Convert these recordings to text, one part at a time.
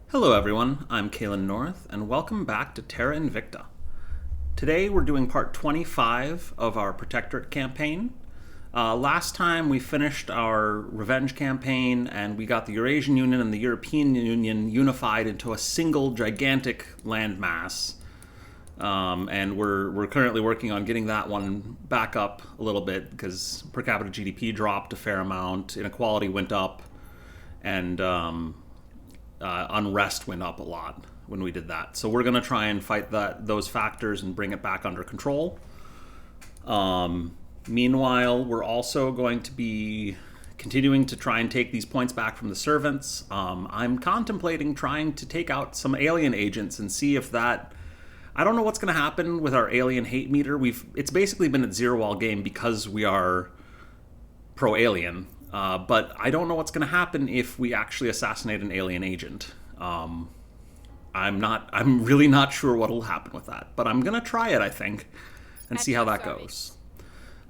Hello everyone, I'm Kiran North, and welcome back to Terra Invicta. Today we're doing part 25 of our Protectorate campaign. Last time we finished our revenge campaign and we got the Eurasian Union and the European Union unified into a single gigantic landmass. And we're currently working on getting that one back up a little bit because per capita GDP dropped a fair amount, inequality went up, and unrest went up a lot when we did that. So we're going to try and fight those factors and bring it back under control. Meanwhile, we're also going to be continuing to try and take these points back from the servants. I'm contemplating trying to take out some alien agents and see if that... I don't know what's going to happen with our alien hate meter. It's basically been at zero all game because we are pro-alien. But I don't know what's going to happen if we actually assassinate an alien agent. I'm really not sure what will happen with that, but I'm going to try it, I think, and see how that goes.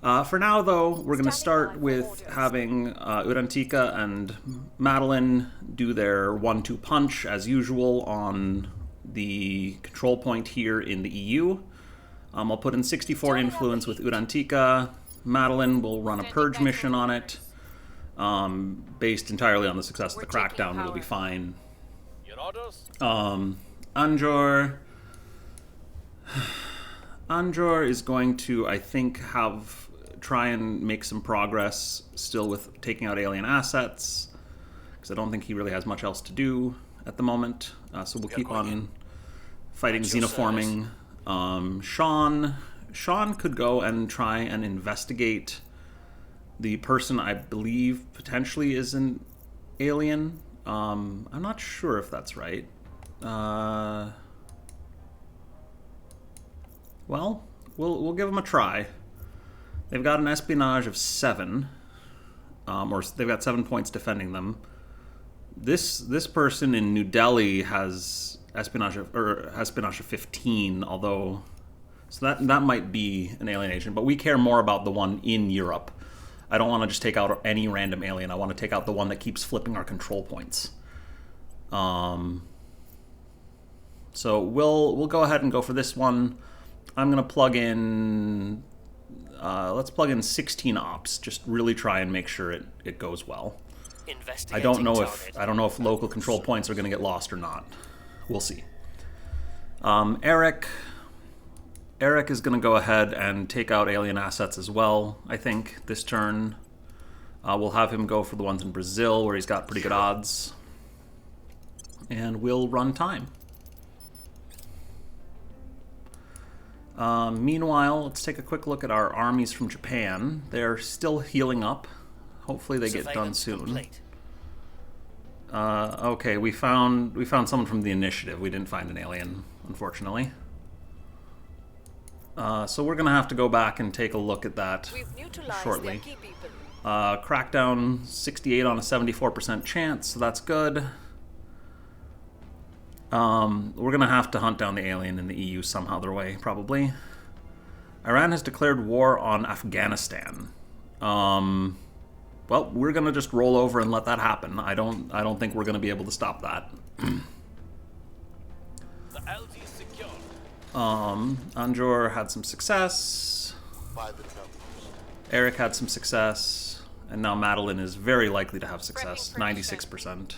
For now, though, we're going to start with having Urantika and Madeline do their 1-2 punch, as usual, on the control point here in the EU. I'll put in 64 influence with Urantika. Madeline will run a purge mission on it. Based entirely on the success of the crackdown, it'll be fine. Anjor is going to, I think, try and make some progress still with taking out alien assets, because I don't think he really has much else to do at the moment. So we'll keep on fighting xenoforming. Sean could go and try and investigate the person I believe potentially is an alien. I'm not sure if that's right. Well, we'll give them a try. They've got an espionage of 7, or they've got 7 points defending them. This person in New Delhi has espionage of 15, although so that might be an alien agent. But we care more about the one in Europe. I don't want to just take out any random alien. I want to take out the one that keeps flipping our control points. So we'll go ahead and go for this one. I'm gonna plug in. Let's plug in 16 ops. Just really try and make sure it goes well. I don't know if local control points are gonna get lost or not. We'll see. Eric is going to go ahead and take out alien assets as well, I think, this turn. We'll have him go for the ones in Brazil, where he's got pretty good odds. And we'll run time. Meanwhile, let's take a quick look at our armies from Japan. They're still healing up. Hopefully they get done soon. Okay, we found someone from the initiative. We didn't find an alien, unfortunately. So we're going to have to go back and take a look at that shortly. Crackdown 68 on a 74% chance, so that's good. We're going to have to hunt down the alien in the EU somehow their way, probably. Iran has declared war on Afghanistan. Well, we're going to just roll over and let that happen. I don't think we're going to be able to stop that. Anjor had some success. Eric had some success. And now Madeline is very likely to have success. 96%.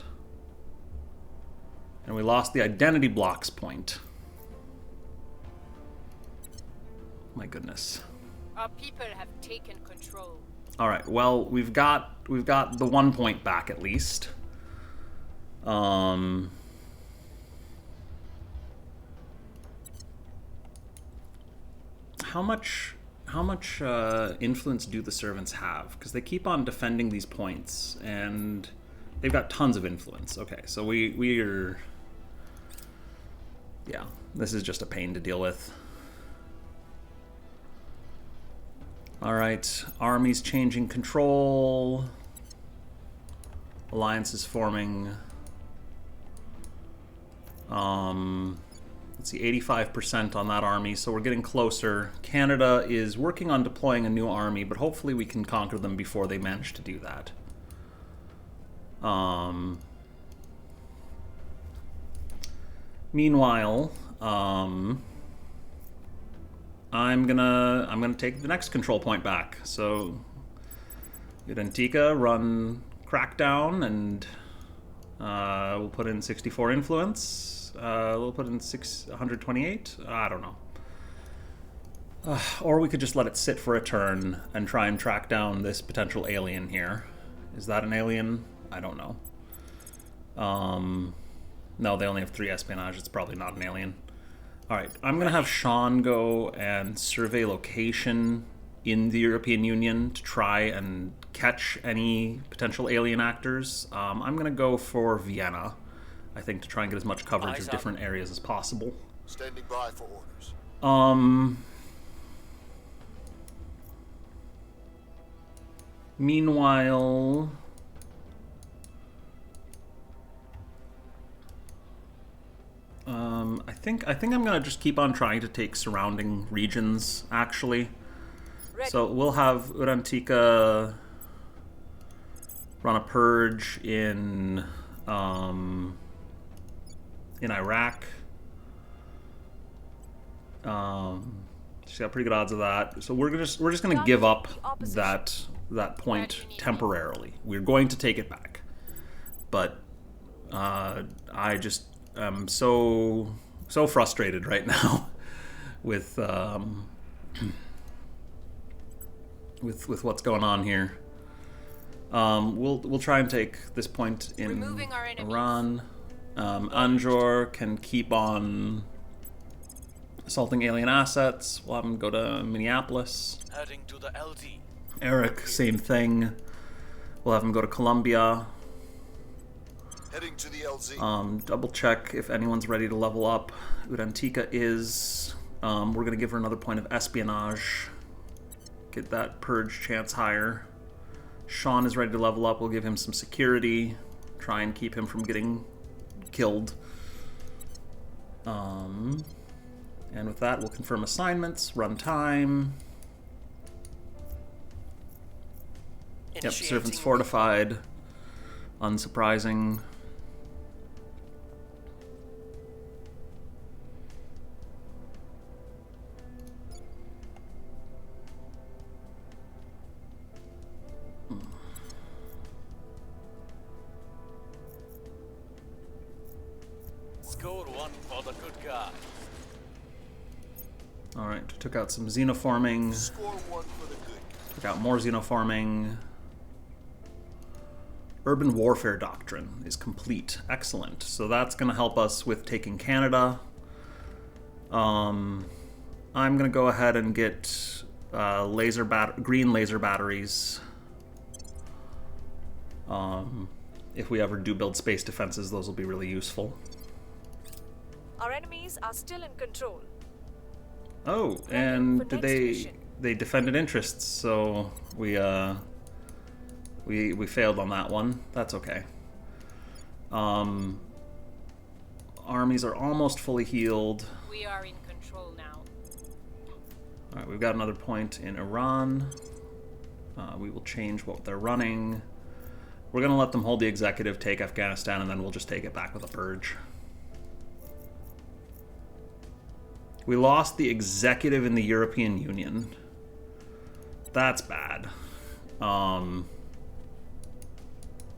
And we lost the identity blocks point. My goodness. Our people have taken control. Alright, well, we've got the 1 point back at least. How much influence do the servants have? Because they keep on defending these points, and they've got tons of influence. Okay, so we're... Yeah, this is just a pain to deal with. Alright, armies changing control. Alliances forming. Let's see, 85% on that army, so we're getting closer. Canada is working on deploying a new army, but hopefully we can conquer them before they manage to do that. Meanwhile, I'm gonna take the next control point back. So, Udentika, run Crackdown, and we'll put in 64 influence. We'll put in 128. I don't know. Or we could just let it sit for a turn and try and track down this potential alien here. Is that an alien? I don't know. No, they only have 3 espionage. It's probably not an alien. Alright, I'm going to have Sean go and survey location in the European Union to try and catch any potential alien actors. I'm going to go for Vienna, I think, to try and get as much coverage of different areas as possible. Standing by for orders. Meanwhile, I think I'm gonna just keep on trying to take surrounding regions. Actually, so we'll have Urantika run a purge in Iraq. She's got pretty good odds of that. So we're just gonna give up that point temporarily. We're going to take it back, but I just am so frustrated right now with what's going on here. We'll try and take this point in Iran. Anjor can keep on assaulting alien assets. We'll have him go to Minneapolis. Heading to the LZ. Eric, same thing. We'll have him go to Colombia. Heading to the LZ. Double check if anyone's ready to level up. Udantika is. We're going to give her another point of espionage. Get that purge chance higher. Sean is ready to level up. We'll give him some security. Try and keep him from getting killed. And with that, we'll confirm assignments, run time. Yep, servants fortified. Unsurprising. Score 1 for the good guy. Alright, took out some xenoforming. Score 1 for the good. Took out more xenoforming. Urban warfare doctrine is complete. Excellent. So that's going to help us with taking Canada. I'm going to go ahead and get green laser batteries. If we ever do build space defenses, those will be really useful. Our enemies are still in control. Oh, and did they defended interests, so we failed on that one. That's okay. Armies are almost fully healed. We are in control now. Alright, we've got another point in Iran. We will change what they're running. We're going to let them hold the executive, take Afghanistan, and then we'll just take it back with a purge. We lost the executive in the European Union. That's bad.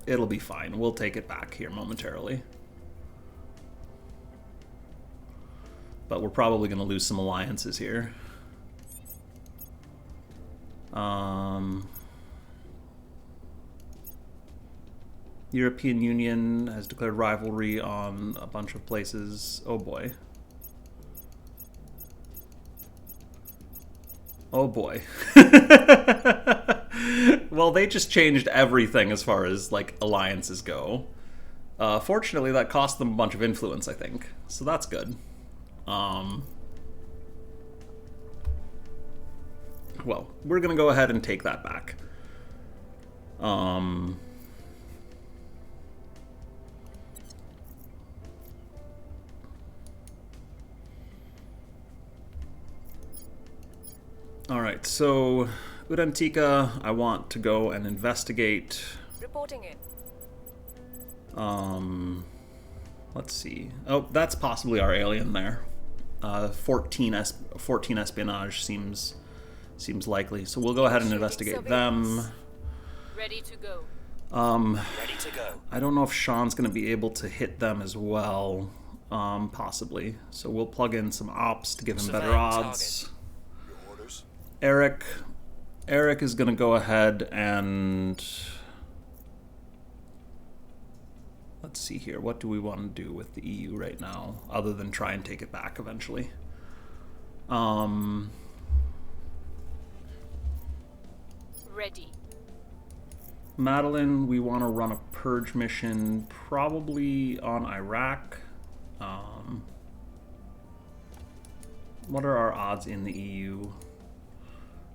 It'll be fine. We'll take it back here momentarily. But we're probably going to lose some alliances here. European Union has declared rivalry on a bunch of places. Oh boy. Oh boy. Well, they just changed everything as far as, like, alliances go. Fortunately, that cost them a bunch of influence, I think. So that's good. Well, we're gonna go ahead and take that back. Alright, so Udantika, I want to go and investigate. Reporting in. Let's see. Oh, that's possibly our alien there. 14 espionage seems likely. So we'll go ahead and investigate them. Ready to go. Ready to go. I don't know if Sean's going to be able to hit them as well. Possibly. So we'll plug in some ops to give him better odds. Your orders? Eric is going to go ahead and... Let's see here. What do we want to do with the EU right now, other than try and take it back eventually? Ready. Madeline, we want to run a purge mission, probably on Iraq. What are our odds in the EU?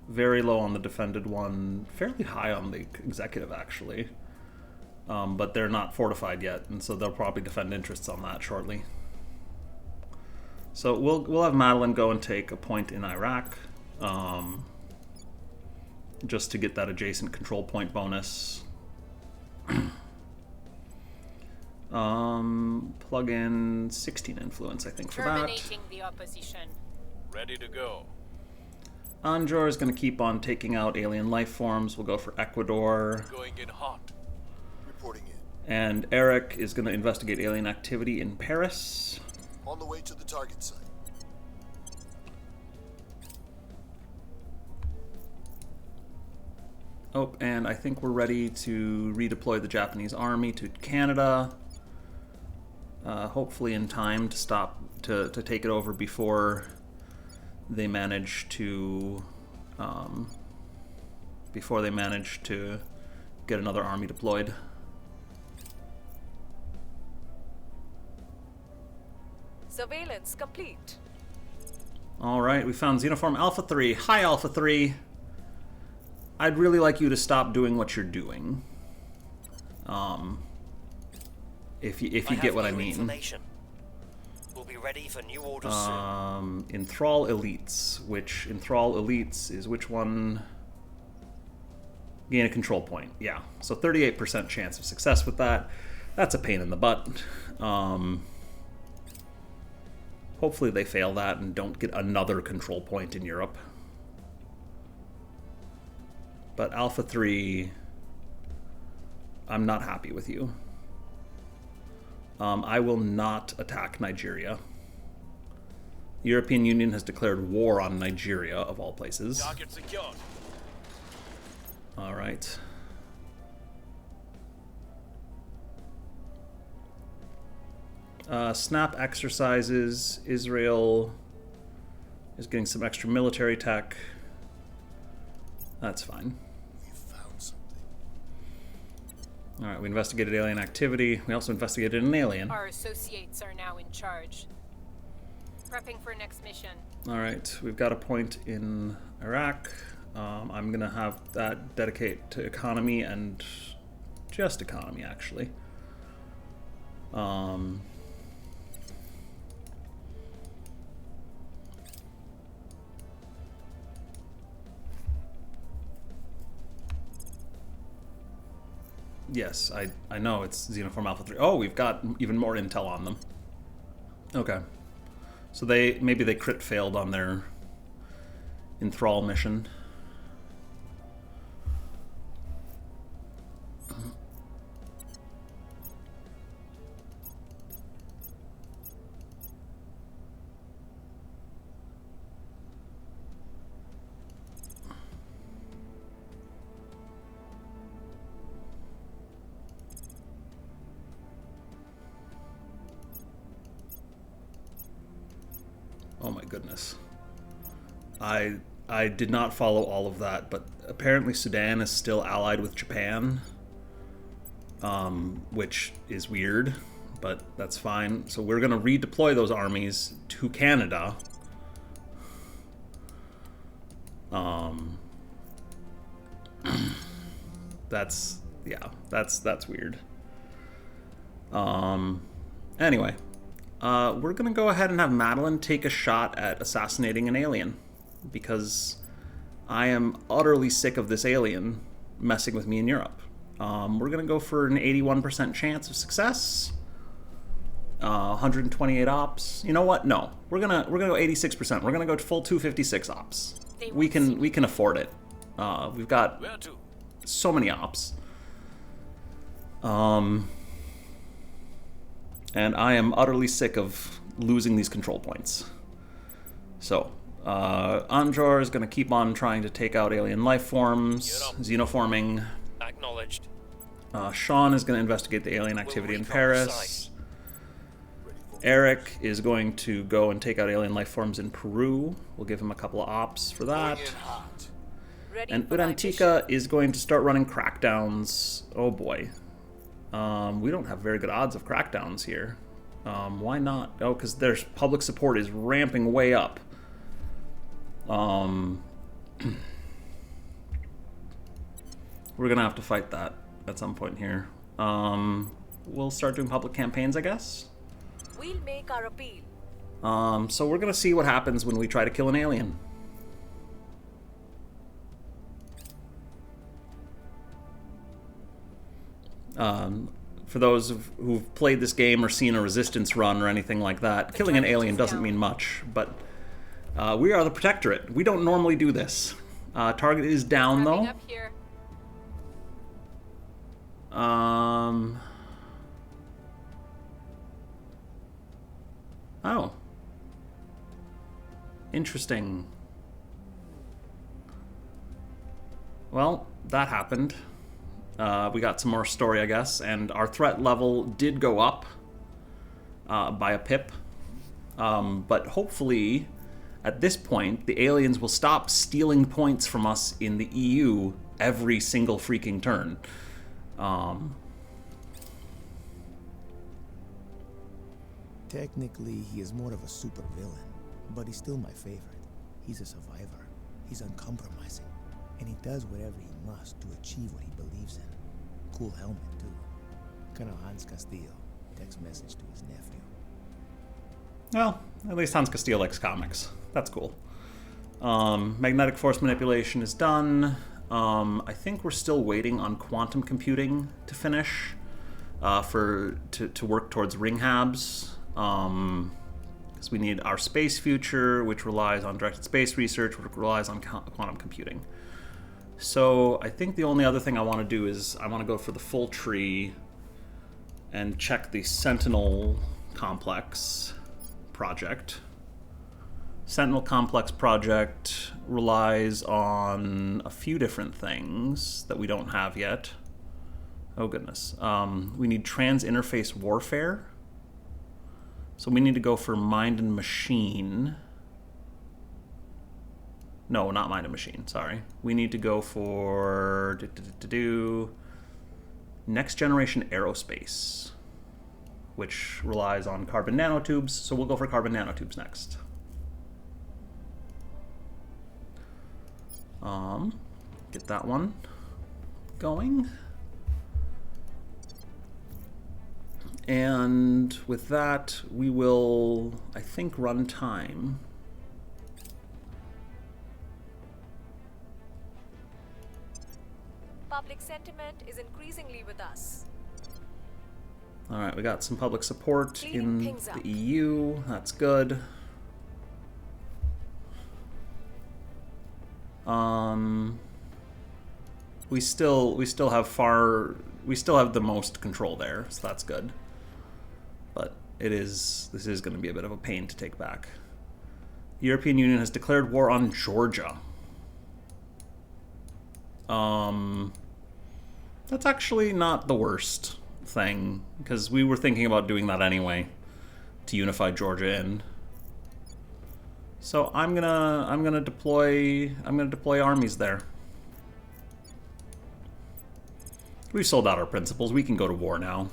Very low on the defended one, fairly high on the executive, actually. But they're not fortified yet, and so they'll probably defend interests on that shortly. So we'll have Madeline go and take a point in Iraq, just to get that adjacent control point bonus. Plug in 16 influence, I think, for that. Terminating the opposition. Ready to go. Anjor is going to keep on taking out alien life forms. We'll go for Ecuador. Going in hot. Reporting in. And Eric is going to investigate alien activity in Paris. On the way to the target site. Oh, and I think we're ready to redeploy the Japanese army to Canada. Hopefully in time to stop to take it over before they manage to get another army deployed. Surveillance complete. All right, we found Xenoform Alpha 3. Hi, Alpha 3. I'd really like you to stop doing what you're doing. If you get what I mean. We'll be ready for new orders soon. Enthrall Elites, which Enthrall Elites is which one? Gain a control point. Yeah, so 38% chance of success with that. That's a pain in the butt. Hopefully they fail that and don't get another control point in Europe. But Alpha 3, I'm not happy with you. I will not attack Nigeria. The European Union has declared war on Nigeria, of all places. Target secured. All right. Snap exercises. Israel is getting some extra military tech. That's fine. We found something. All right, we investigated alien activity. We also investigated an alien. Our associates are now in charge. Prepping for next mission. All right, we've got a point in Iraq. I'm going to have that dedicate to economy and just economy, actually. Yes, I know it's Xenoform Alpha 3. Oh, we've got even more intel on them. Okay. So maybe they crit failed on their enthrall mission. Oh my goodness. I did not follow all of that, but apparently Sudan is still allied with Japan, which is weird, but that's fine. So we're going to redeploy those armies to Canada. That's weird. Anyway. We're going to go ahead and have Madeline take a shot at assassinating an alien, because I am utterly sick of this alien messing with me in Europe. We're going to go for an 81% chance of success. 128 ops. You know what? No, we're gonna go 86%. We're gonna go to full 256 ops. We can afford it. We've got Where to? so many ops. And I am utterly sick of losing these control points. So, Anjor is going to keep on trying to take out alien life forms, xenoforming. Acknowledged. Sean is going to investigate the alien activity in recon the Paris. site. Eric is going to go and take out alien life forms in Peru. We'll give him a couple of ops for that. Going in hot. Ready And for my mission. Udantika is going to start running crackdowns. Oh boy. We don't have very good odds of crackdowns here. Why not? Oh, because their public support is ramping way up. We're gonna have to fight that at some point here. We'll start doing public campaigns, I guess. We'll make our appeal. So we're gonna see what happens when we try to kill an alien. For those who've played this game or seen a resistance run or anything like that, killing an alien doesn't mean much, but we are the Protectorate. We don't normally do this. Target is down, Wrapping though. up here. Oh. Interesting. Well, that happened. We got some more story, I guess, and our threat level did go up by a pip. But hopefully, at this point, the aliens will stop stealing points from us in the EU every single freaking turn. Technically, he is more of a supervillain, but he's still my favorite. He's a survivor. He's uncompromising, and he does whatever he must to achieve what he believes in. Cool helmet, too. Colonel Hans Castillo. Text message to his nephew. Well, at least Hans Castillo likes comics. That's cool. Magnetic force manipulation is done. I think we're still waiting on quantum computing to finish to work towards ring habs. Because we need our space future, which relies on directed space research, which relies on quantum computing. So I think the only other thing I want to do is I want to go for the full tree and check the Sentinel complex project. Sentinel complex project relies on a few different things that we don't have yet. Oh goodness. We need trans-interface warfare. So we need to go for mind and machine. No, not mind and machine, sorry. We need to go for next generation aerospace, which relies on carbon nanotubes, so we'll go for carbon nanotubes next. Get that one going. And with that, we will, I think, run time. Public sentiment is increasingly with us. All right, we got some public support Cleaning in things up. the EU. That's good. We still have the most control there, so that's good. But this is going to be a bit of a pain to take back. The European Union has declared war on Georgia. That's actually not the worst thing, because we were thinking about doing that anyway to unify Georgia in. So I'm gonna deploy armies there. We've sold out our principles. We can go to war now.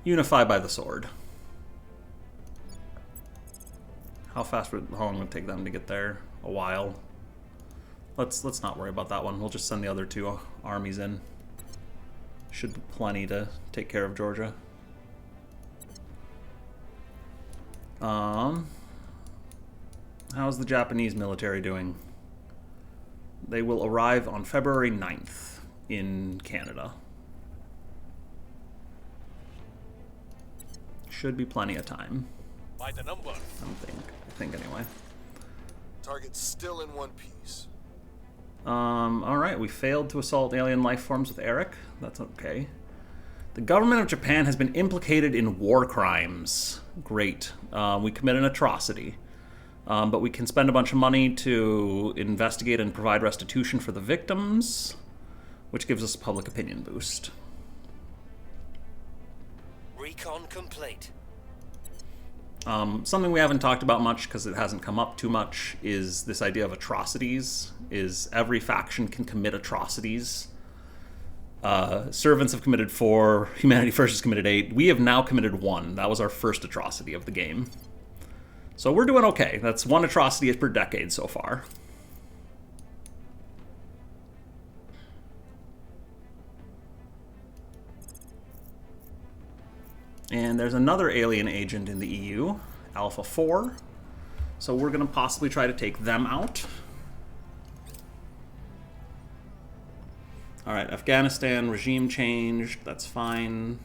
Unify by the sword. How long would it take them to get there? A while. Let's not worry about that one. We'll just send the other two armies in. Should be plenty to take care of Georgia. How's the Japanese military doing? They will arrive on February 9th in Canada. Should be plenty of time. By the numbers. I think anyway. Target's still in one piece. Alright, we failed to assault alien life forms with Eric. That's okay. The government of Japan has been implicated in war crimes. Great. We commit an atrocity. But we can spend a bunch of money to investigate and provide restitution for the victims, which gives us a public opinion boost. Recon complete. Something we haven't talked about much because it hasn't come up too much is this idea of atrocities. Is every faction can commit atrocities. Servants have committed 4, Humanity First has committed 8. We have now committed 1. That was our first atrocity of the game. So we're doing okay. That's 1 atrocity per decade so far. And there's another alien agent in the EU, Alpha 4. So we're going to possibly try to take them out. Alright, Afghanistan, regime changed. That's fine.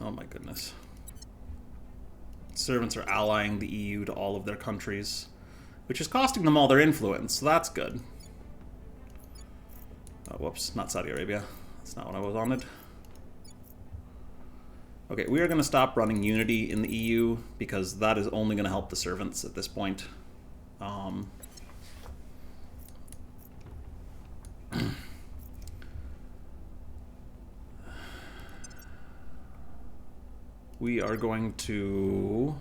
Oh my goodness. Servants are allying the EU to all of their countries, which is costing them all their influence, so that's good. Oh, whoops, not Saudi Arabia. That's not what I wanted. Okay, we are going to stop running Unity in the EU, because that is only going to help the servants at this point. We are going to...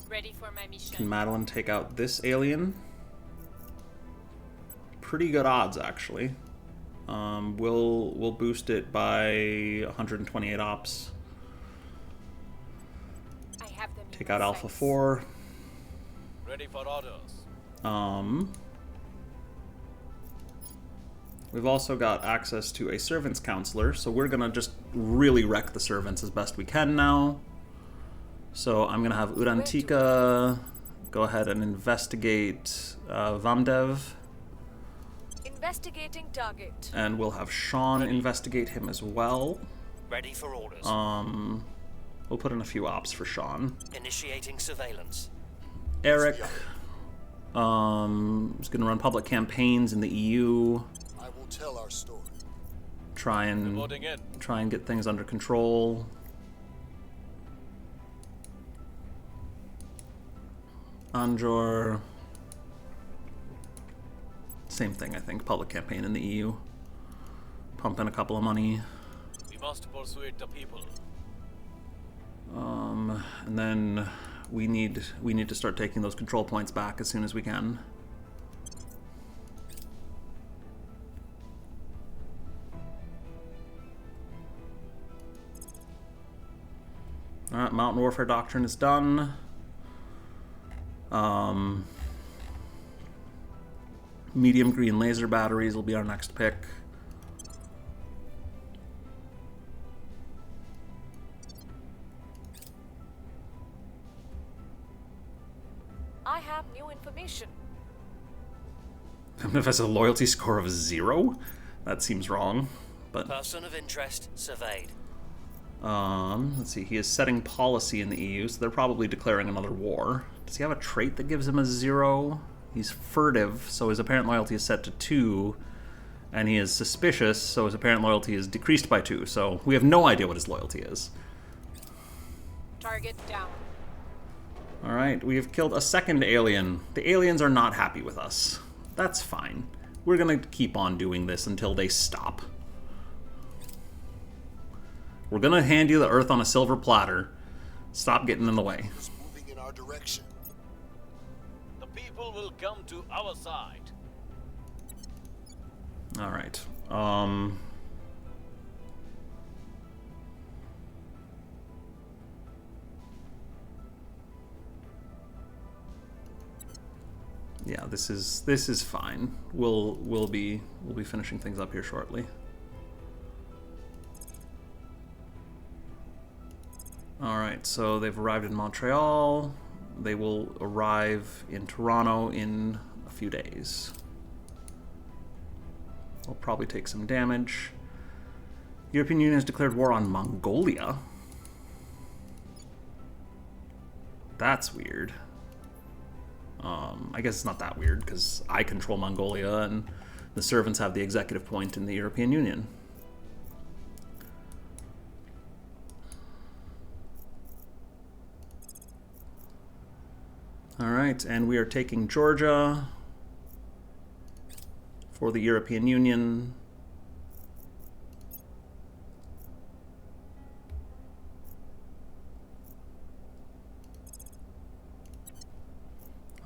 Ready for my mission. Can Madeline take out this alien? Pretty good odds, actually. We'll boost it by 128 ops. I have them in Take my out Alpha sights. 4. Ready for orders. We've also got access to a servants counselor, so we're gonna just really wreck the servants as best we can now. So I'm gonna have Urantika go ahead and investigate Vamdev, Investigating target. and we'll have Sean investigate him as well. Ready for orders. We'll put in a few ops for Sean. Initiating surveillance. Eric is gonna run public campaigns in the EU. I will tell our story. Try and Reporting in. get things under control. Anjor, same thing, I think. Public campaign in the EU. Pump in a couple of money. We must persuade the people. And then we need to start taking those control points back as soon as we can. Alright, Mountain Warfare Doctrine is done. Medium green laser batteries will be our next pick. I have new information. If has a loyalty score of 0? That seems wrong. But Person of interest surveyed. let's see, he is setting policy in the EU, so they're probably declaring another war. Does he have a trait that gives him a 0? He's furtive, so his apparent loyalty is set to 2, and he is suspicious, so his apparent loyalty is decreased by 2, so we have no idea what his loyalty is. Target down. Alright, we have killed a second alien. The aliens are not happy with us. That's fine. We're gonna keep on doing this until they stop. We're gonna hand you the Earth on a silver platter. Stop getting in the way. It's moving in our direction. The people will come to our side. Alright. Yeah, this is fine. We'll be finishing things up here shortly. Alright, so they've arrived in Montreal. They will arrive in Toronto in a few days. We'll probably take some damage. European Union has declared war on Mongolia. That's weird. I guess it's not that weird, because I control Mongolia, and the servants have the executive point in the European Union. Alright, and we are taking Georgia for the European Union.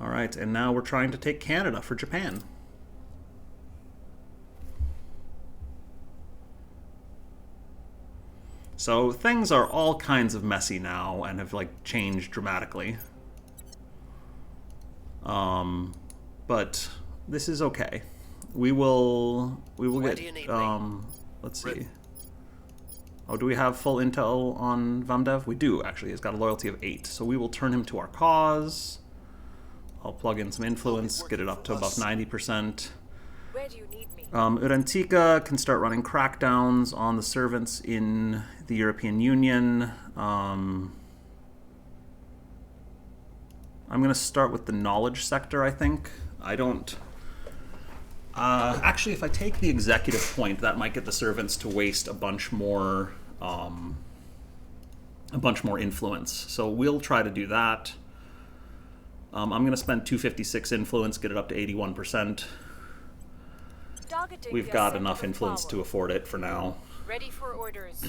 Alright, and now we're trying to take Canada for Japan. So things are all kinds of messy now and have like changed dramatically. But this is okay. We will Where get do you need me? let's see. Oh, do we have full intel on Vamdev? We do, actually. He's got a loyalty of 8. So we will turn him to our cause. I'll plug in some influence, get it up to above 90%. Where do you need me? Urantika can start running crackdowns on the servants in the European Union. I'm going to start with the knowledge sector, I think. I don't... actually, if I take the executive point, that might get the servants to waste a bunch more influence. So we'll try to do that. I'm going to spend 256 influence, get it up to 81%. Targeting We've their got center enough of influence power. to afford it for now. Ready for orders.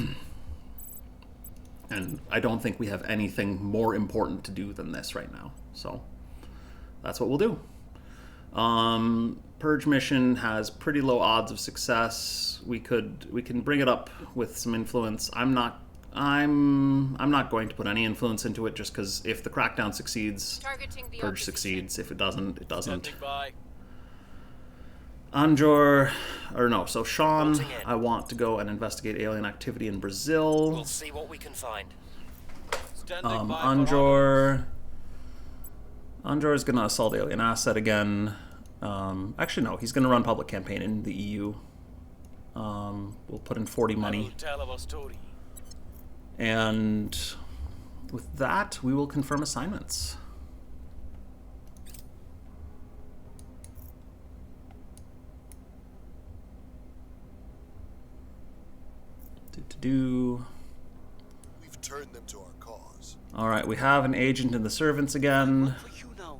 And I don't think we have anything more important to do than this right now. So that's what we'll do. Purge mission has pretty low odds of success. We can bring it up with some influence. I'm not going to put any influence into it, just because if the crackdown succeeds, Targeting the Purge opposition. succeeds. If it doesn't, it doesn't. Standing by. Anjor, or no, so Sean, Bolting in. I want to go and investigate alien activity in Brazil. We'll see what we can find. Standing by. for orders. Anjor is going to assault alien asset again. Actually, no, he's going to run public campaign in the EU. We'll put in 40 I will money. tell our story. And with that, we will confirm assignments. We've turned them to our cause. Alright, we have an agent in the servants again. For you now.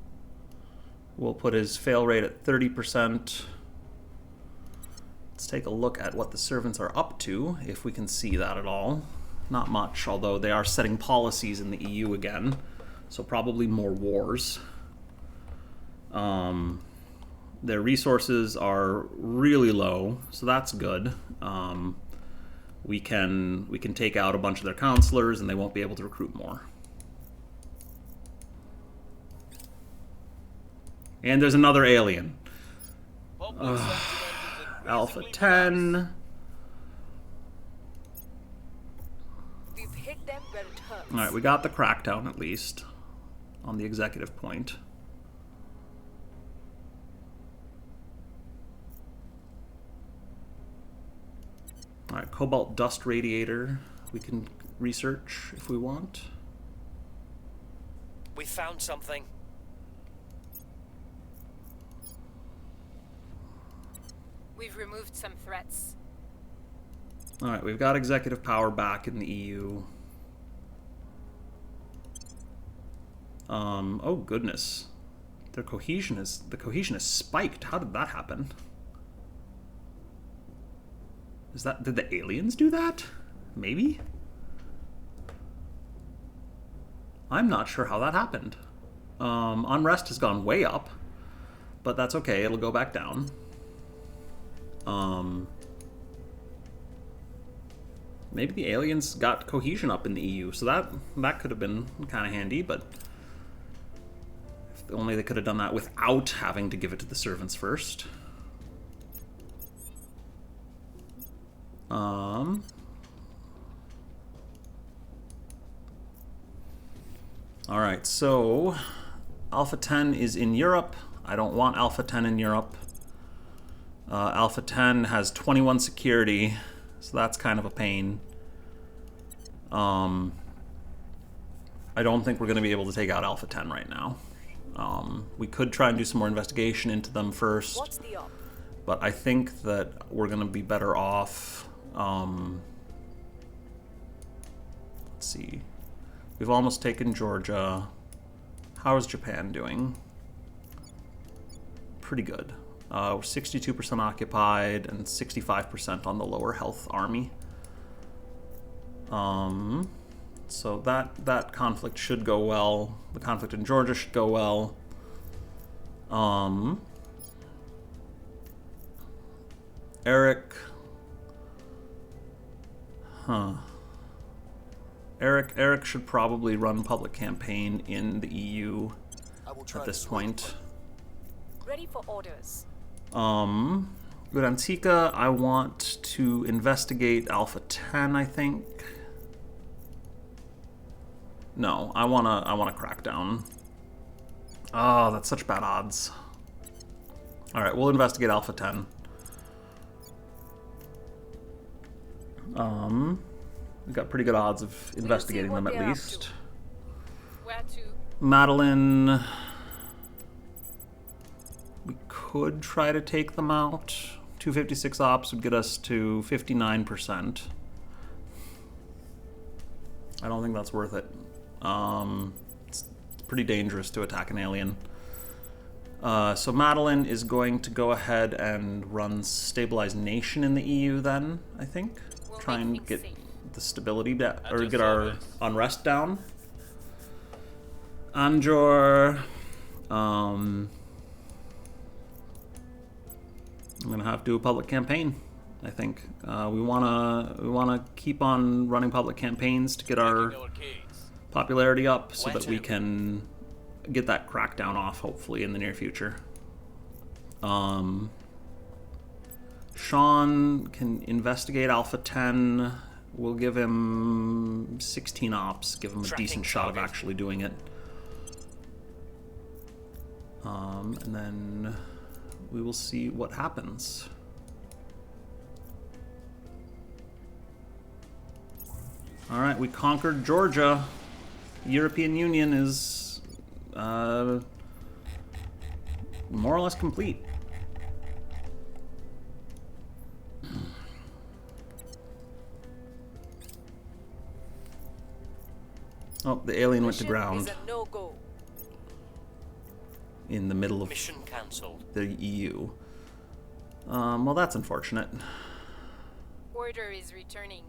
We'll put his fail rate at 30%. Let's take a look at what the servants are up to, if we can see that at all. Not much, although they are setting policies in the EU again, so probably more wars. Their resources are really low, so that's good. We can take out a bunch of their counselors, and they won't be able to recruit more. And there's another alien. Public sentiment is Alpha increasingly 10. We've hit them where it hurts. Alright, we got the crackdown at least on the executive point. Alright, cobalt dust radiator we can research if we want. We found something. We've removed some threats. Alright, we've got executive power back in the EU. Oh goodness. The cohesion is spiked. How did that happen? Did the aliens do that? Maybe? I'm not sure how that happened. Unrest has gone way up, but that's okay, it'll go back down. Maybe the aliens got cohesion up in the EU, so that could have been kind of handy, but if only they could have done that without having to give it to the servants first. Alright, so Alpha 10 is in Europe. I don't want Alpha 10 in Europe. Alpha 10 has 21 security, so that's kind of a pain. I don't think we're going to be able to take out Alpha 10 right now. We could try and do some more investigation into them first. What's the op? But I think that we're going to be better off. Let's see. We've almost taken Georgia. How is Japan doing? Pretty good. We're 62% occupied and 65% on the lower health army. So that conflict should go well. The conflict in Georgia should go well. Eric. Eric should probably run public campaign in the EU I will try at to this sway the point. Ready for orders. With Antica, I want to investigate Alpha 10, I think. No, I wanna crack down. Oh, that's such bad odds. Alright, we'll investigate Alpha 10. We've got pretty good odds of investigating what them at they're up least. to. Where to? Madeline. We could try to take them out. 256 ops would get us to 59%. I don't think that's worth it. It's pretty dangerous to attack an alien. So Madeline is going to go ahead and run Stabilize Nation in the EU then, I think. We'll Try make and things get safe. the stability or your get our service. unrest down. Anjor, I'm gonna have to do a public campaign. I think we wanna keep on running public campaigns to get our Making our case. popularity up, so that we Where to? can get that crackdown off, hopefully in the near future. Sean can investigate Alpha 10. We'll give him 16 ops, give him a Tracking decent shot of target. actually doing it. And then we will see what happens. Alright, we conquered Georgia. The European Union is more or less complete. Oh, the alien went to Mission ground is a no-go. in the middle of Mission cancelled. the EU. Well, that's unfortunate. Order is returning.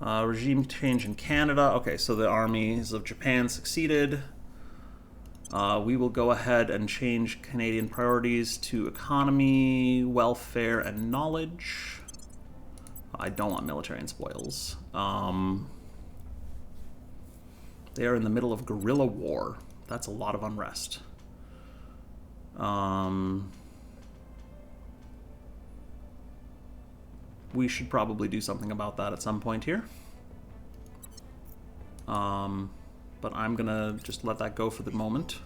Regime change in Canada. Okay, so the armies of Japan succeeded. We will go ahead and change Canadian priorities to economy, welfare, and knowledge. I don't want military and spoils. They are in the middle of guerrilla war. That's a lot of unrest. We should probably do something about that at some point here. But I'm gonna just let that go for the moment.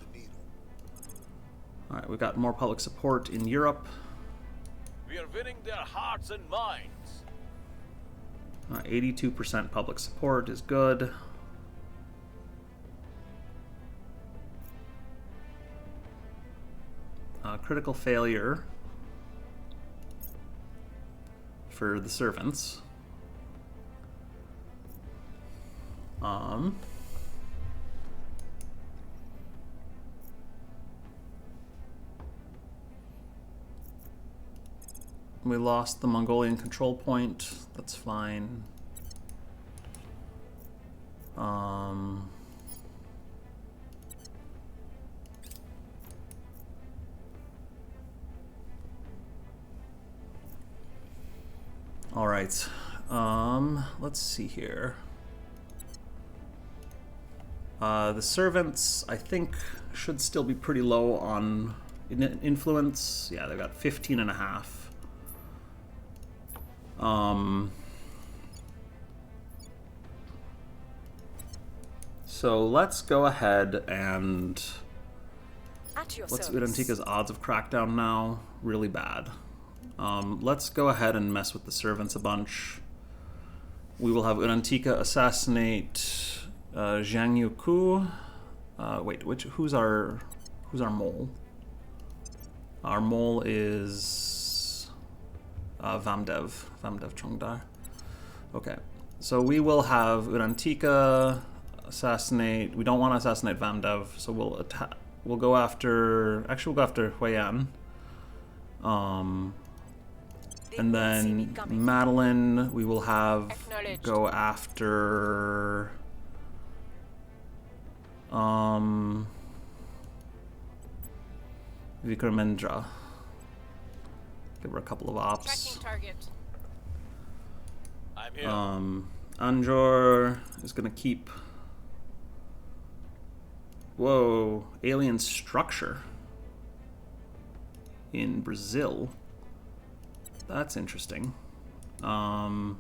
Alright, we've got more public support in Europe. We are winning their hearts and minds. 82% public support is good. Critical failure for the servants. We lost the Mongolian control point. That's fine. All right. Let's see here. The servants, I think, should still be pretty low on influence. Yeah, they've got 15 and a half. So let's go ahead and... At your What's service. Udantika's odds of crackdown now? Really bad. Let's go ahead and mess with the servants a bunch. We will have Udantika assassinate Zhang Yuku. Wait, who's our mole? Our mole is Vamdev Chongdar. Okay, so we will have Udantika assassinate. We don't want to assassinate Vamdev, so we'll attack. We'll go after. Actually, we'll go after Huiyan. And then Madeline, we will have go after. Vikramendra. Give her a couple of ops. Tracking target. I'm here. Anjor is gonna keep. Whoa, alien structure in Brazil. That's interesting. I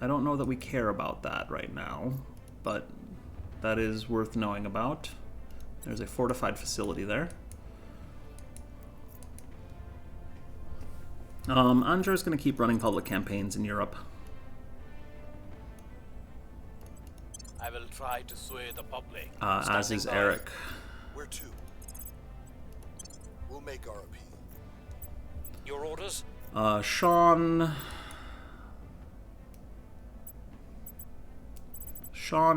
don't know that we care about that right now, but that is worth knowing about. There's a fortified facility there. Anjor is going to keep running public campaigns in Europe. I will try to sway the public. As is Standing by. Eric. Where to? We'll make our appeal. Your orders? Sean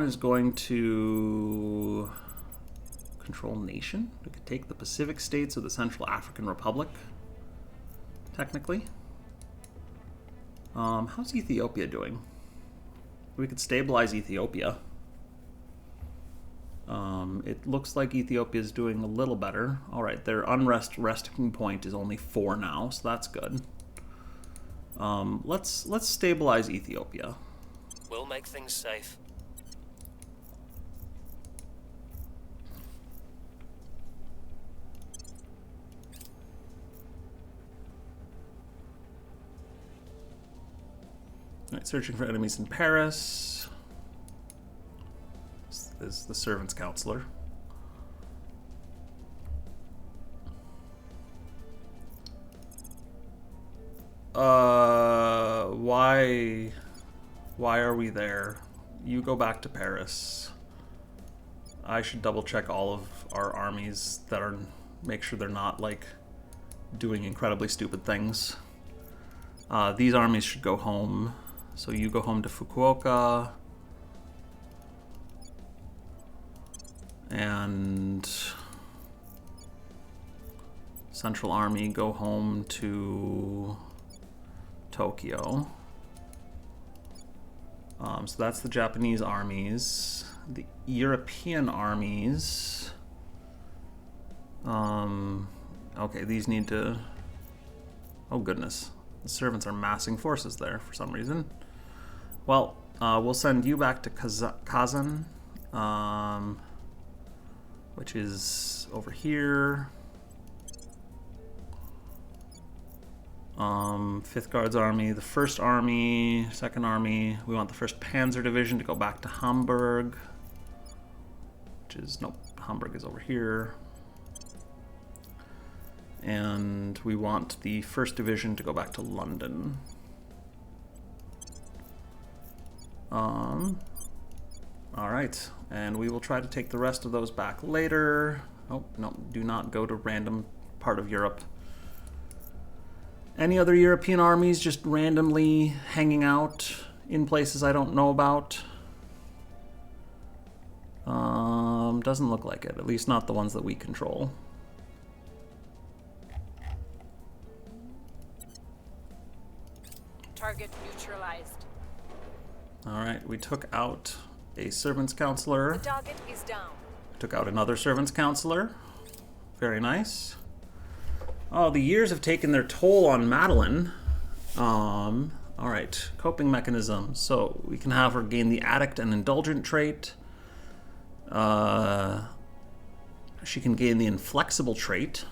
is going to control nation. We could take the Pacific states of the Central African Republic, technically. How's Ethiopia doing? We could stabilize Ethiopia. It looks like Ethiopia is doing a little better. All right, their unrest resting point is only 4 now, so that's good. Let's stabilize Ethiopia. We'll make things safe. All right, searching for enemies in Paris. This is the servants' counselor. Why are we there? You go back to Paris. I should double check all of our armies that are, make sure they're not like doing incredibly stupid things. These armies should go home. So you go home to Fukuoka. And Central Army go home to Tokyo. So that's the Japanese armies. The European armies. Okay, these need to... Oh goodness. The servants are massing forces there for some reason. Well, we'll send you back to Kazan, which is over here. 5th Guards Army, the 1st Army, 2nd Army. We want the 1st Panzer Division to go back to Hamburg, which is, nope, Hamburg is over here. And we want the 1st Division to go back to London. Alright, and we will try to take the rest of those back later. Oh, no, do not go to random part of Europe. Any other European armies just randomly hanging out in places I don't know about? Doesn't look like it, at least not the ones that we control. Target neutralized. Alright, we took out a servants counselor. The target is down. Took out another servants counselor. Very nice. Oh, the years have taken their toll on Madeline. Alright, coping mechanism. So we can have her gain the addict and indulgent trait. She can gain the inflexible trait.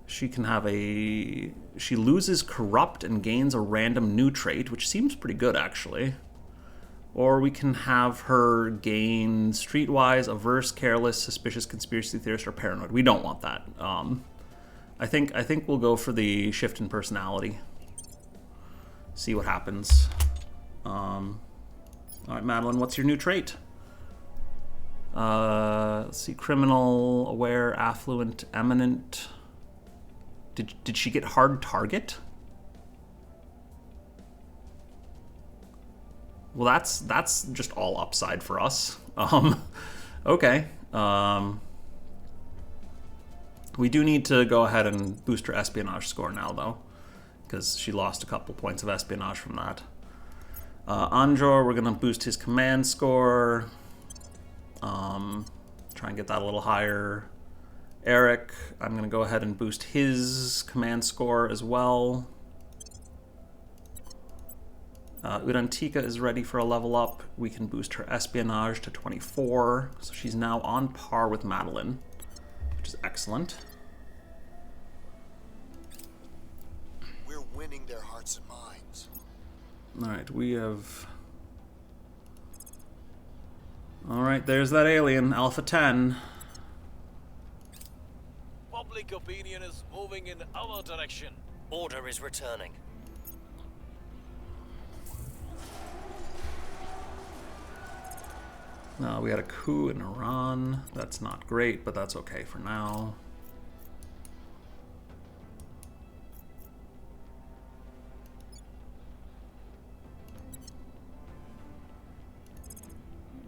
She can have a... She loses corrupt and gains a random new trait, which seems pretty good, actually. Or we can have her gain streetwise, averse, careless, suspicious, conspiracy theorist, or paranoid. We don't want that. I think we'll go for the shift in personality. See what happens. All right, Madeline, what's your new trait? Let's see, criminal, aware, affluent, eminent. Did she get hard target? Well, that's just all upside for us. Okay. We do need to go ahead and boost her espionage score now, though, because she lost a couple points of espionage from that. Anjor, we're going to boost his command score. Try and get that a little higher. Eric, I'm going to go ahead and boost his command score as well. Urantika is ready for a level up. We can boost her espionage to 24, so she's now on par with Madeline, which is excellent. We're winning their hearts and minds. Alright, we have... Alright, there's that alien, Alpha 10. Public opinion is moving in our direction. Order is returning. We had a coup in Iran. That's not great, but that's okay for now.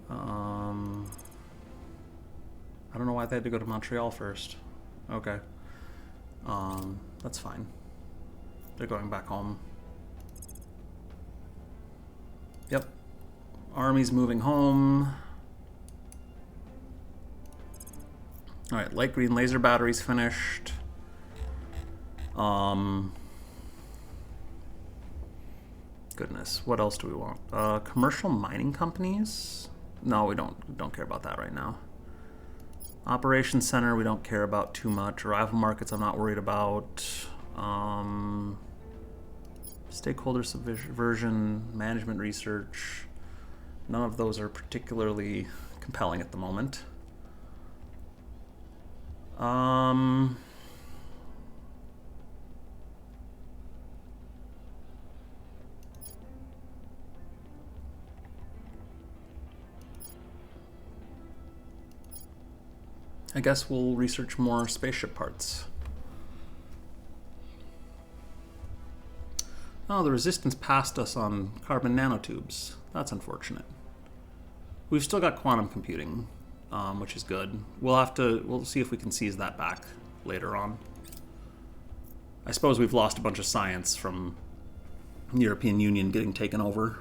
I don't know why they had to go to Montreal first. Okay. That's fine. They're going back home. Yep. Army's moving home. Alright, light green laser batteries finished. Goodness, what else do we want? Commercial mining companies? No, we don't care about that right now. Operations Center, we don't care about too much. Arrival markets, I'm not worried about. Stakeholder subversion, management research. None of those are particularly compelling at the moment. I guess we'll research more spaceship parts. Oh, the Resistance passed us on carbon nanotubes. That's unfortunate. We've still got quantum computing, which is good. We'll see if we can seize that back later on. I suppose we've lost a bunch of science from the European Union getting taken over.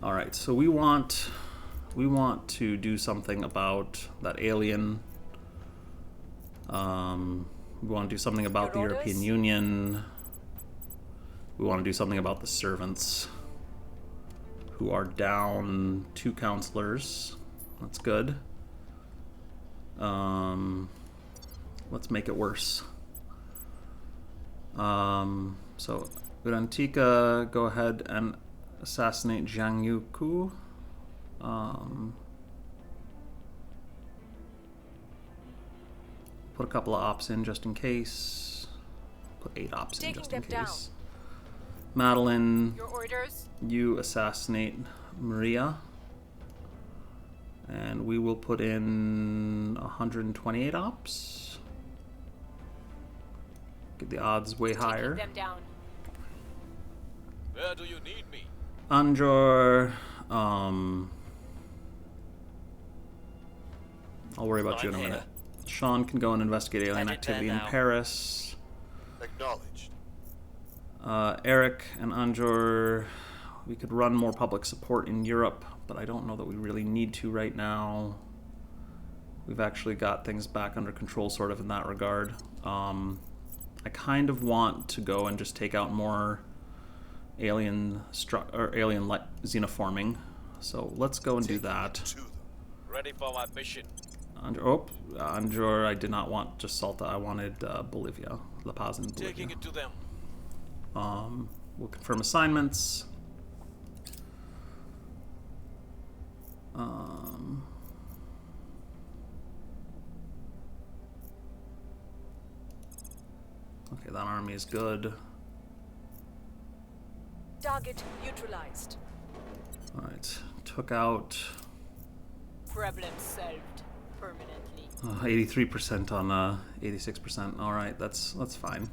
All right, so we want to do something about that alien. We want to do something about the European Union. We want to do something about the servants, who are down 2 counselors. That's good. Let's make it worse. So Urantika, go ahead and assassinate Zhang Yuku. Put a couple of ops in just in case. Put 8 ops in just in case. Madeline, Your orders? you assassinate Maria. And we will put in 128 ops. Get the odds way higher. Taking them down. Where do you need me? Anjor, I'll worry about you in a I'm here. minute. Sean can go and investigate alien Headed activity there in now. Paris. Acknowledged. Eric and Anjor, we could run more public support in Europe, but I don't know that we really need to right now. We've actually got things back under control sort of in that regard. I kind of want to go and just take out more alien xenoforming. So let's go and do that. To them. Ready for my mission. Anjor, I did not want just Salta. I wanted Bolivia, La Paz, and Bolivia. Taking it to them. We'll confirm assignments. Okay, that army is good. Target neutralized. Alright, took out Problem solved permanently. 83% on 86%. Alright, that's fine.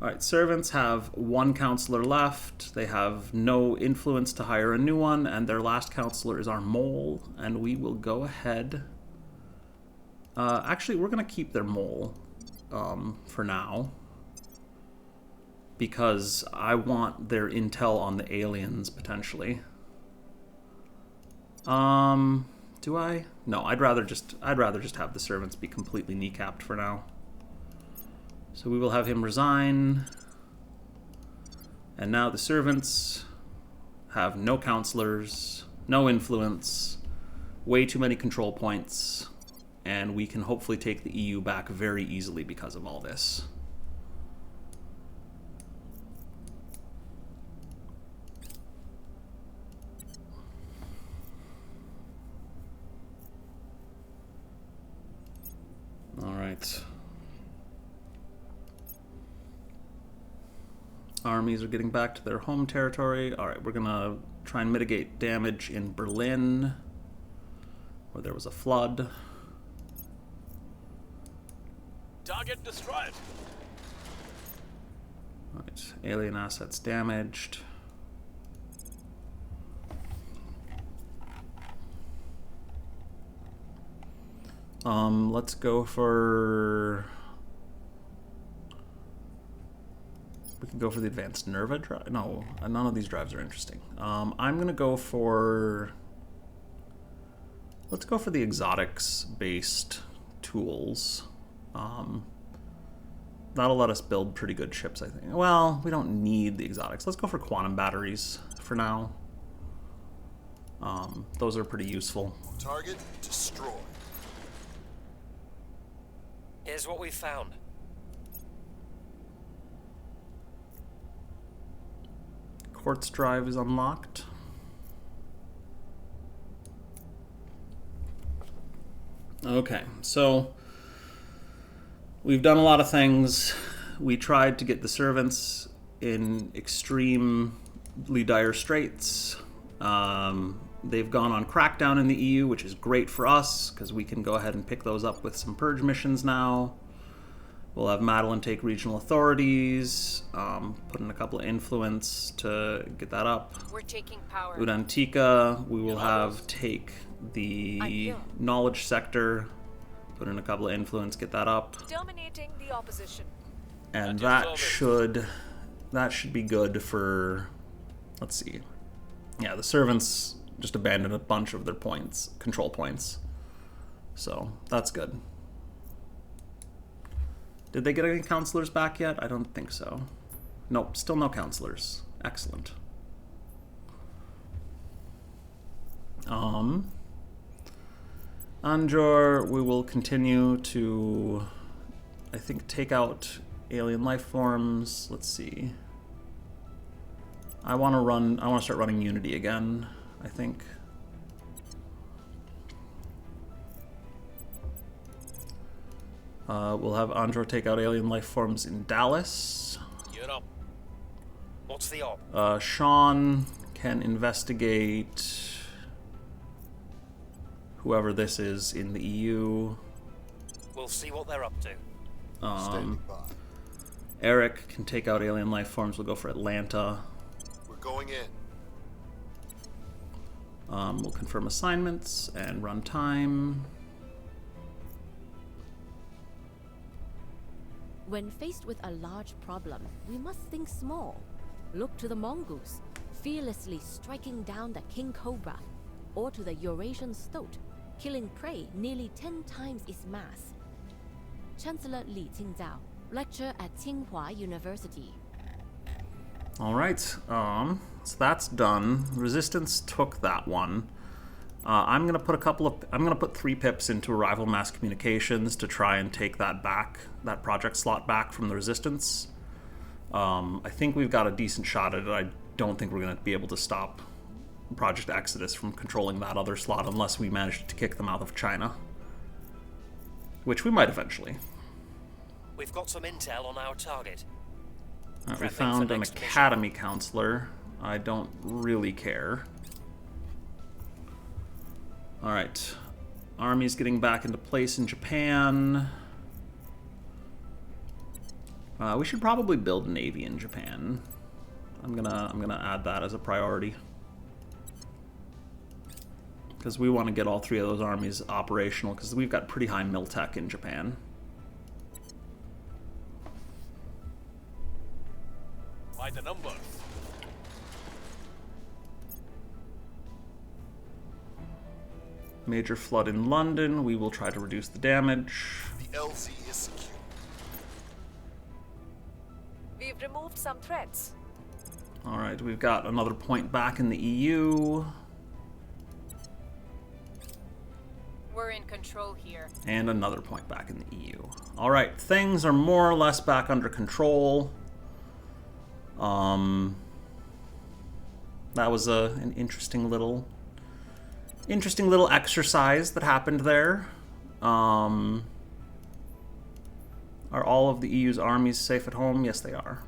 Alright, servants have one counselor left. They have no influence to hire a new one, and their last counselor is our mole, and we will go ahead. Actually, we're going to keep their mole for now, because I want their intel on the aliens, potentially. Do I? No, I'd rather just have the servants be completely kneecapped for now. So we will have him resign. And now the servants have no counselors, no influence, way too many control points, and we can hopefully take the EU back very easily because of all this. All right. Armies are getting back to their home territory. All right, we're gonna try and mitigate damage in Berlin, where there was a flood. Target destroyed. All right, alien assets damaged. Let's go for... We can go for the advanced Nerva drive. No, none of these drives are interesting. I'm gonna go for... Let's go for the exotics-based tools. That'll let us build pretty good ships, I think. Well, we don't need the exotics. Let's go for quantum batteries for now. Those are pretty useful. Target destroyed. Here's what we found. Quartz drive is unlocked. Okay, so we've done a lot of things. We tried to get the servants in extremely dire straits. They've gone on crackdown in the EU, which is great for us, because we can go ahead and pick those up with some purge missions now. We'll have Madeline take regional authorities, put in a couple of influence to get that up. We're taking power. Udantika, we will have take the knowledge sector, put in a couple of influence, get that up. Terminating the opposition. And that should be good for, let's see. Yeah, the servants just abandoned a bunch of their points, control points. So that's good. Did they get any counselors back yet? I don't think so. Nope, still no counselors. Excellent. Anjor, we will continue to, I think, take out alien life forms. Let's see. I want to start running Unity again, I think. We'll have Andro take out alien life forms in Dallas. Get up. What's the op? Sean can investigate whoever this is in the EU. We'll see what they're up to. Standing by. Eric can take out alien life forms. We'll go for Atlanta. We're going in. We'll confirm assignments and run time. When faced with a large problem, we must think small. Look to the mongoose, fearlessly striking down the king cobra, or to the Eurasian stoat, killing prey nearly 10 times its mass. Chancellor Li Qingzhao, lecturer at Tsinghua University. All right, so that's done. Resistance took that one. I'm gonna put 3 pips into Arrival Mass Communications to try and take that back, that project slot back from the Resistance. I think we've got a decent shot at it. I don't think we're gonna be able to stop Project Exodus from controlling that other slot unless we manage to kick them out of China, which we might eventually. We've got some intel on our target. All right, we Prepping found for an next mission. academy counselor. I don't really care. All right, army's getting back into place in Japan. We should probably build navy in Japan. I'm gonna add that as a priority because we want to get all 3 of those armies operational because we've got pretty high mil tech in Japan. By the numbers. Major flood in London. We will try to reduce the damage. The LZ is secure. We've removed some threats. All right, we've got another point back in the EU. We're in control here. And another point back in the EU. All right, things are more or less back under control. That was an interesting little exercise that happened there. Are all of the EU's armies safe at home? Yes, they are.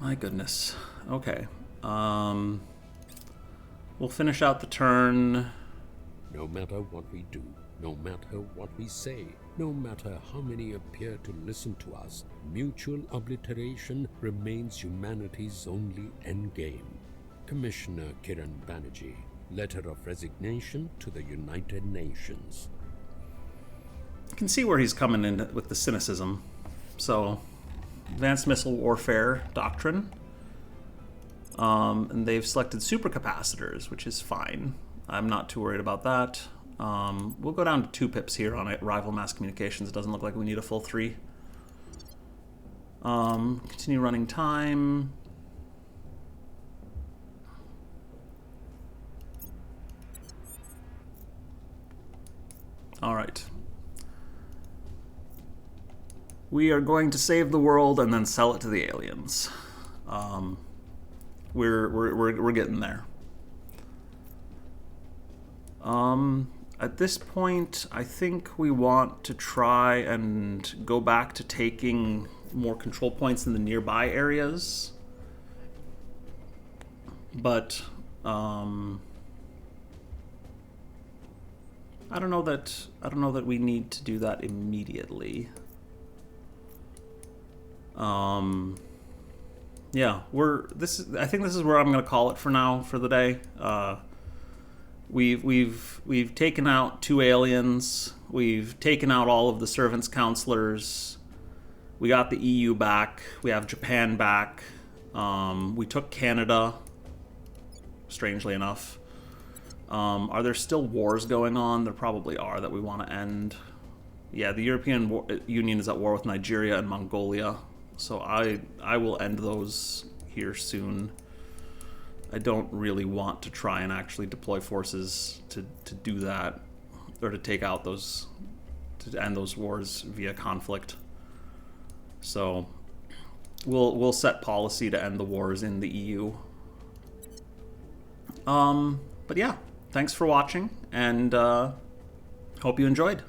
My goodness. Okay. We'll finish out the turn. No matter what we do, no matter what we say, no matter how many appear to listen to us, mutual obliteration remains humanity's only endgame. Commissioner Kiran Banerjee, Letter of Resignation to the United Nations. You can see where he's coming in with the cynicism. So, Advanced Missile Warfare Doctrine. And they've selected supercapacitors, which is fine. I'm not too worried about that. We'll go down to 2 pips here on Rival Mass Communications. It doesn't look like we need a full 3. Continue running time. All right. We are going to save the world and then sell it to the aliens. We're getting there. At this point, I think we want to try and go back to taking more control points in the nearby areas. But I don't know that we need to do that immediately. Yeah, I think this is where I'm going to call it for now for the day. We've taken out 2 aliens. We've taken out all of the servants counselors. We got the EU back. We have Japan back. We took Canada, strangely enough. Are there still wars going on? There probably are that we want to end. Yeah, the European Union is at war with Nigeria and Mongolia. So I will end those here soon. I don't really want to try and actually deploy forces to do that, or to take out those, to end those wars via conflict. So we'll set policy to end the wars in the EU. But yeah, thanks for watching, and hope you enjoyed.